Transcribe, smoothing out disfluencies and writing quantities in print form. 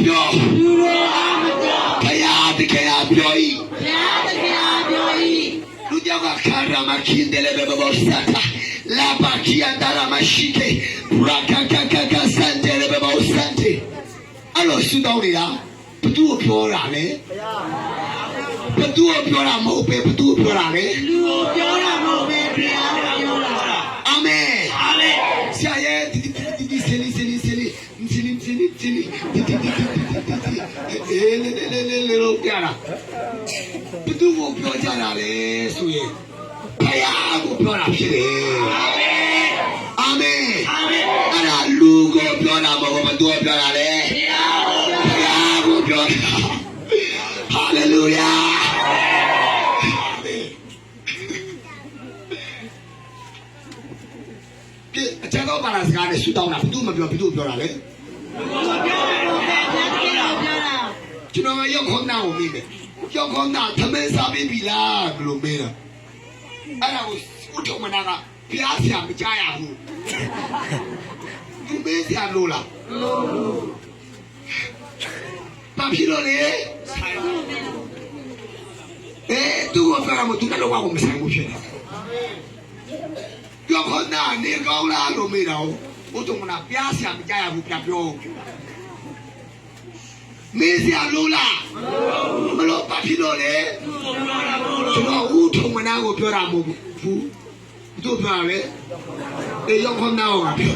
ပြောခရာတခရာပြောဤလူကြောက်ကခါရမခင်းတယ်လေဘောစတာလာပါခီအတာရမရှိကေရာကကစန်တယ်လေဘောစန်တယ်အဲ့လိုဆူတောင်းနေတာဘသူ့ကိုပြောတာလေဘသူ့ကိုပြောတာမဟုတ်ပဲဘသူ့ကိုပြောတာလေလူကိုပြောတာမဟုတ်ပဲဘုရားကိုပြောတာအာမင်အာမင်ဆရာရဲ့ဒီစလီလေလို့ပြတာဘသူ့ကိုပြောကြတာလေဆိုရင်ဘုရားကိုပြောတာဖြစ်တယ်အာမင်အာမင်အဲ့ဒါလူကိုပြောတာမဟုတ်ဘသူ့ကိုပြောတာလေဘုရားကိုပြောတာဟာလေလုယာအကျဉ်းတော့ပါလာစကားနဲ့ဆူတောင်းတာဘသူ့မပြောဘသူ့ကိုပြောတာလေကျွန်တော်ရောက်ခေါင်းနာကိုမေးတယ်ရောက်ခေါင်းနာသမင်းစားပြီးပြီလားဘယ်လိုမေးတာအဲ့ဒါကိုဦးထုံမနာကဖျားဆရာမကြားရဘူးသူမေးဆရာလို့လားဘာဖြစ်လို့လဲသူကဖျားမသူကတော့ဘာမှမဆိုင်ဘူးဖြစ်တယ်ရောက်ခေါင်းနာနေကောင်းလားလို့မေးတော့ဦးထုံမနာဖျားဆရာမကြားရဘူးပြပြောမေးစရာလို့လားမလို့ဘာဖြစ်လို့လဲကျွန်တော်ဦးထုံမနာကိုပြောတာမဟုတ်ဘူးသူပြောတာလေရောက်ခေါင်းနာကိုပြော